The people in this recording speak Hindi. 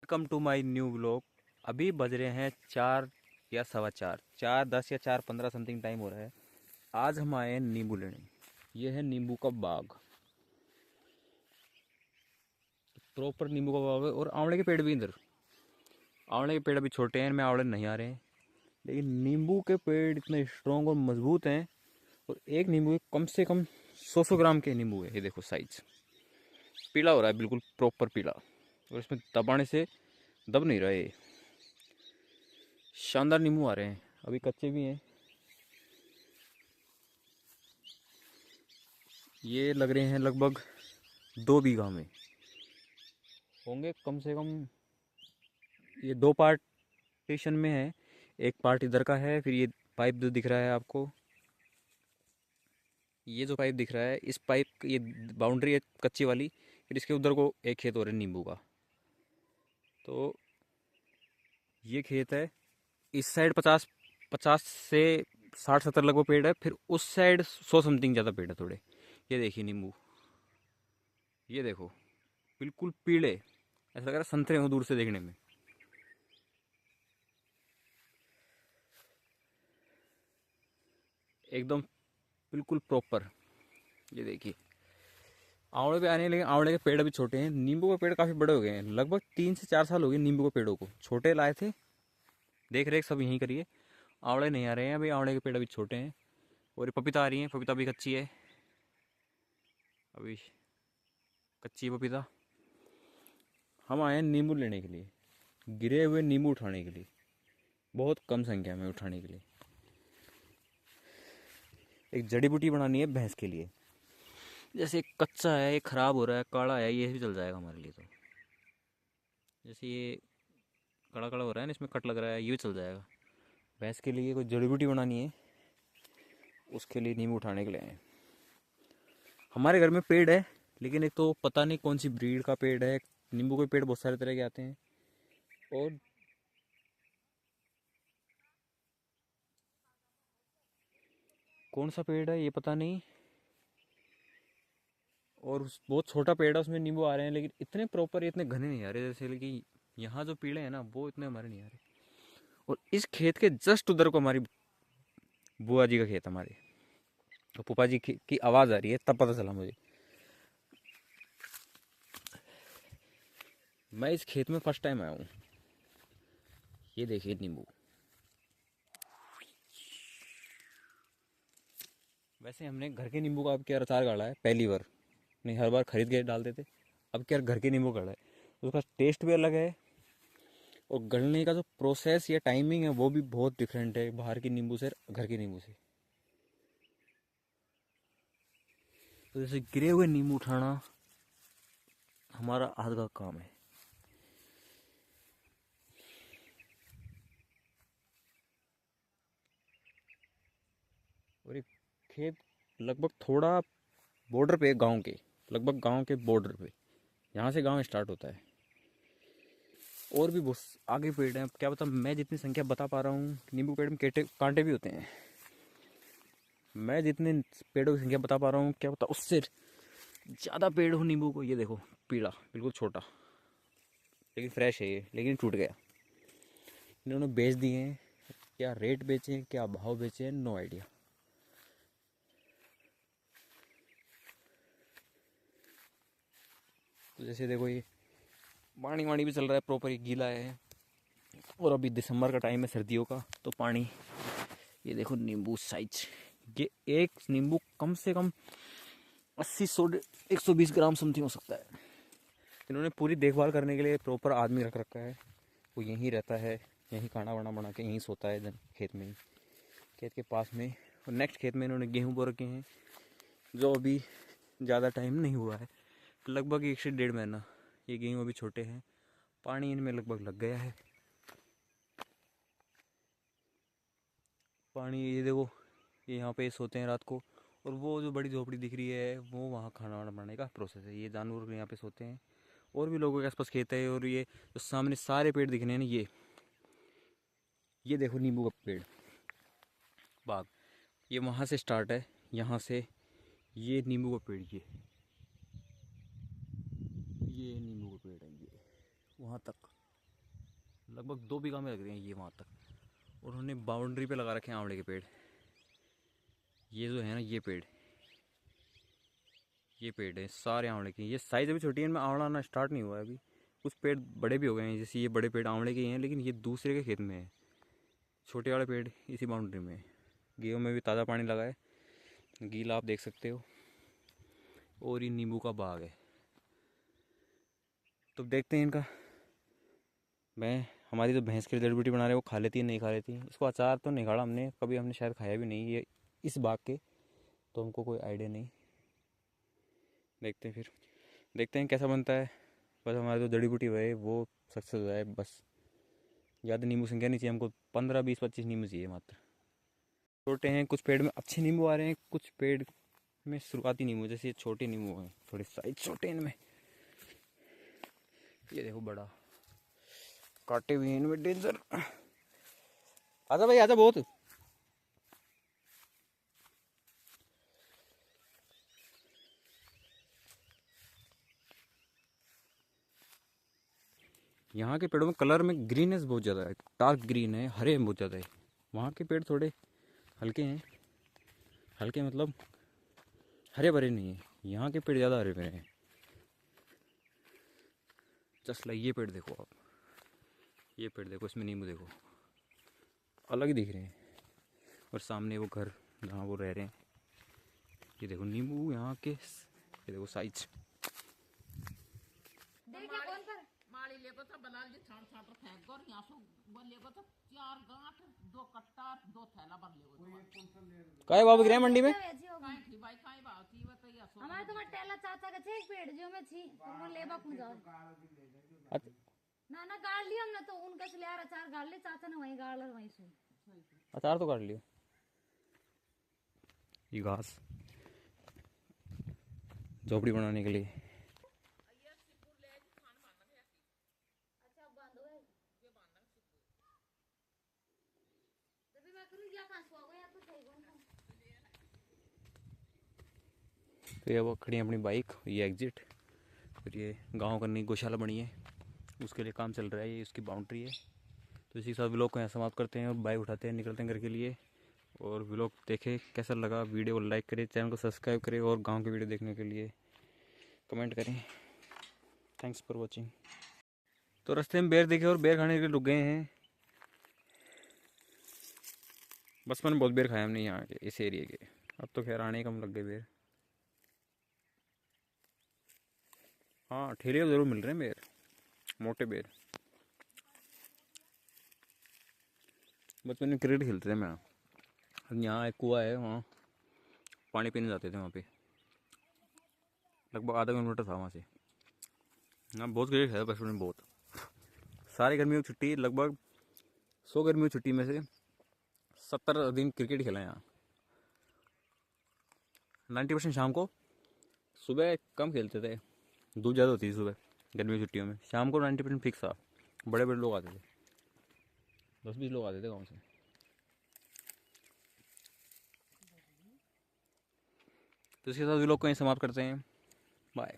Welcome to my new vlog. अभी बज रहे हैं 4 या सवा 4, 4:10 या 4:15 समथिंग टाइम हो रहा है। आज हम आए हैं नींबू लेने। ये है नींबू का बाग, प्रॉपर नींबू का बाग है। और आंवले के पेड़ भी इधर। आंवले के पेड़ अभी छोटे हैं, इनमें आंवले नहीं आ रहे हैं, लेकिन नींबू के पेड़ इतने स्ट्रॉन्ग और मजबूत हैं। और एक नींबू के कम से कम 100 ग्राम के नींबू है। ये देखो साइज, पीला हो रहा है, बिल्कुल प्रॉपर पीला। और इसमें दबाने से दब नहीं रहा है। शानदार नींबू आ रहे हैं, अभी कच्चे भी हैं। ये लग रहे हैं लगभग 2 बीघा में होंगे कम से कम। ये 2 पार्टीशन में है। एक पार्ट इधर का है, फिर ये पाइप जो दिख रहा है आपको, ये जो पाइप दिख रहा है, इस पाइप ये बाउंड्री है कच्ची वाली। फिर इसके उधर को एक खेत और है नींबू का। तो ये खेत है। इस साइड 50 50 से 60 70 लगभग पेड़ है। फिर उस साइड 100 समथिंग ज़्यादा पेड़ है थोड़े। ये देखिए नींबू, ये देखो बिल्कुल पीले, ऐसा लग रहा है संतरे हो दूर से देखने में। एकदम बिल्कुल प्रॉपर। ये देखिए आंवले पे आने हैं, लेकिन आंवले के पेड़ अभी छोटे हैं। नींबू के पेड़ काफ़ी बड़े हो गए हैं, लगभग 3 से 4 साल हो गए नींबू के पेड़ों को। छोटे लाए थे, देख रेख सब यहीं करिए। आंवले नहीं आ रहे हैं अभी, आंवले के पेड़ अभी छोटे हैं। और ये पपीता आ रही है, पपीता भी कच्ची है अभी, कच्ची पपीता। हम आए हैं नींबू लेने के लिए, गिरे हुए नींबू उठाने के लिए, बहुत कम संख्या में उठाने के लिए। एक जड़ी बूटी बनानी है भैंस के लिए। जैसे कच्चा है, ये ख़राब हो रहा है, काला है, ये भी चल जाएगा हमारे लिए। तो जैसे ये कड़ा कड़ा हो रहा है ना, इसमें कट लग रहा है, ये भी चल जाएगा। भैंस के लिए कोई जड़ी बूटी बनानी है, उसके लिए नींबू उठाने के लिए आए। हमारे घर में पेड़ है, लेकिन एक तो पता नहीं कौन सी ब्रीड का पेड़ है। नींबू के पेड़ बहुत सारे तरह के आते हैं, और कौन सा पेड़ है ये पता नहीं। और बहुत छोटा पेड़ है, उसमें नींबू आ रहे हैं, लेकिन इतने प्रॉपर, इतने घने नहीं आ रहे। जैसे लेकिन यहाँ जो पेड़ है ना, वो इतने हमारे नहीं आ रहे। और इस खेत के जस्ट उधर को हमारी बुआ जी का खेत हमारे, तो पुपा जी की आवाज़ आ रही है, तब पता चला मुझे। मैं इस खेत में फर्स्ट टाइम आया हूँ। ये देखिए नींबू। वैसे हमने घर के नींबू का अब क्या अचार गाड़ा है पहली बार, नहीं हर बार खरीद के डालते थे। अब क्या घर के नींबू गाड़ा है, उसका टेस्ट भी अलग है। और गलने का जो प्रोसेस या टाइमिंग है वो भी बहुत डिफरेंट है बाहर के नींबू से, घर के नींबू से। तो जैसे गिरे हुए नींबू उठाना हमारा आज का काम है। और एक खेत लगभग थोड़ा बॉर्डर पे, गांव के लगभग, गांव के बॉर्डर पे, यहाँ से गांव स्टार्ट होता है। और भी बहुत आगे पेड़ हैं। अब क्या बता, मैं जितनी संख्या बता पा रहा हूँ, नींबू पेड़ में कांटे भी होते हैं। मैं जितने पेड़ों की संख्या बता पा रहा हूँ, क्या बता उससे ज़्यादा पेड़ हो नींबू को। ये देखो पीला, बिल्कुल छोटा, लेकिन फ्रेश है ये, लेकिन टूट गया। इन्होंने बेच दिए हैं। क्या रेट बेचे हैं, क्या भाव बेचे हैं, नो आइडिया। तो जैसे देखो ये पानी वानी भी चल रहा है प्रॉपर, ये गीला है। और अभी दिसंबर का टाइम है, सर्दियों का, तो पानी। ये देखो नींबू साइज, ये एक नींबू कम से कम 80 100 120 ग्राम समथिंग हो सकता है। इन्होंने पूरी देखभाल करने के लिए प्रॉपर आदमी रख रखा है, वो यहीं रहता है, यहीं खाना वाना बना के यहीं सोता है खेत में ही, खेत के पास में। और नेक्स्ट खेत में इन्होंने गेहूँ बो रखे हैं, जो अभी ज़्यादा टाइम नहीं हुआ है, लगभग 1 से 1.5 महीना। ये गेहूँ अभी छोटे हैं, पानी इनमें लगभग लग गया है। पानी ये देखो, ये यहाँ पे सोते हैं रात को। और वो जो बड़ी झोपड़ी दिख रही है, वो वहाँ खाना वाना बनाने का प्रोसेस है। ये जानवर यहाँ पे सोते हैं, और भी लोगों के आसपास खेत है। और ये जो सामने सारे पेड़ दिख रहे हैं ना, ये देखो नींबू का पेड़ बाग, ये वहाँ से स्टार्ट है, यहाँ से ये नींबू का पेड़, ये नींबू का पेड़ है, ये वहाँ तक। लगभग 2 बीघा में लग रहे हैं ये वहाँ तक। और उन्होंने बाउंड्री पे लगा रखे हैं आंवले के पेड़। ये जो है ना ये पेड़ है सारे आंवले के। ये साइज़ अभी छोटी है, इनमें आंवला आना स्टार्ट नहीं हुआ है अभी। कुछ पेड़ बड़े भी हो गए हैं, जैसे ये बड़े पेड़ आंवले के ही हैं, लेकिन ये दूसरे के खेत में है। छोटे वाले पेड़ इसी बाउंड्री में है। गेहूँ में भी ताज़ा पानी लगा है, गीला आप देख सकते हो। और ये नींबू का बाग है। तो देखते हैं इनका। हमारी जो भैंस की जड़ी बूटी बना रहे हैं वो खा लेती है नहीं खा लेती है। इसको अचार तो नहीं खाड़ा हमने कभी, हमने शायद खाया भी नहीं ये इस बाग के, तो हमको कोई आइडिया नहीं। देखते हैं फिर, देखते हैं कैसा बनता है। बस हमारी जो जड़ी बूटी है वो सक्सेस हो जाए बस। ज़्यादा नींबू संख्या नहीं चाहिए हमको, 15 20 25 नींबू चाहिए मात्र। छोटे हैं, कुछ पेड़ में अच्छे नींबू आ रहे हैं, कुछ पेड़ में शुरुआती नींबू, जैसे ये छोटे नींबू हैं, थोड़े साइज छोटे इनमें। ये देखो बड़ा, काटे हुए हैं इनमें डेंजर। आजा भाई आजा बहुत। यहाँ के पेड़ों में कलर में ग्रीननेस बहुत ज़्यादा है, डार्क ग्रीन है, हरे बहुत ज़्यादा है। वहाँ के पेड़ थोड़े हल्के हैं, हल्के मतलब हरे भरे नहीं है। यहाँ के पेड़ ज़्यादा हरे भरे हैं। जस्ट लाइक ये पेड़ देखो आप, ये पेड़ देखो, इसमें नींबू देखो अलग ही दिख रहे हैं। और सामने वो घर जहाँ वो रह रहे हैं, ये देखो नींबू यहाँ के, ये देखो साइज। माड़ी लेगो तो बनाल जी छांट छांट फेंक गो यहाँ सो वो लेगो तो 4 गांठ 2 कट्टा 2 थैला भर लेगो। काय बाबू गिरे मंडी में काई थी भाई काई बात थी बताइए सो हमारे तो टेला चाचा के छे पेड़ जो में छी वो लेबा को जाओ ना गाड़ लिया हमने, तो उनके से ले आ अचार गाड़ ले चाचा ने वहीं गाड़ वहीं से अचार तो काट लिया। ये घास झोपड़ी बनाने के लिए। तो ये वो खड़ी है अपनी बाइक, ये एग्जिट। फिर ये गांव करनी गौशाला बनी है, उसके लिए काम चल रहा है, ये उसकी बाउंड्री है। तो इसी के साथ व्लॉग को यहाँ समाप्त करते हैं और बाइक उठाते हैं, निकलते हैं घर के लिए। और व्लॉग देखें कैसा लगा, वीडियो को लाइक करें, चैनल को सब्सक्राइब करें और गांव के वीडियो देखने के लिए कमेंट करें। Thanks for watching. तो रास्ते में बेर देखे और बेर खाने के लिए रुक गए हैं। बचपन में बहुत बेर खाया हमने यहाँ के इस एरिया के, अब तो खैर आने कम लग गए बेर। हाँ ठेले पर ज़रूर मिल रहे हैं बेर, मोटे बेर। बचपन में क्रिकेट खेलते थे मैं, यहाँ एक कुआं है, वहाँ पानी पीने जाते थे। वहाँ पे लगभग आधा किलोमीटर था वहाँ से। हाँ बहुत क्रिकेट खेला बचपन में बहुत। सारी गर्मियों की छुट्टी, लगभग 100 गर्मियों की छुट्टी में से 70 दिन क्रिकेट खेला यहाँ। 90% शाम को, सुबह कम खेलते थे, धूप ज़्यादा होती थी सुबह गर्मी की छुट्टियों में। शाम को 90% फिक्स था, बड़े बड़े लोग आते थे, 10-20 लोग आते थे गाँव से। तो इसके साथ भी लोग को यहीं समाप्त करते हैं। बाय।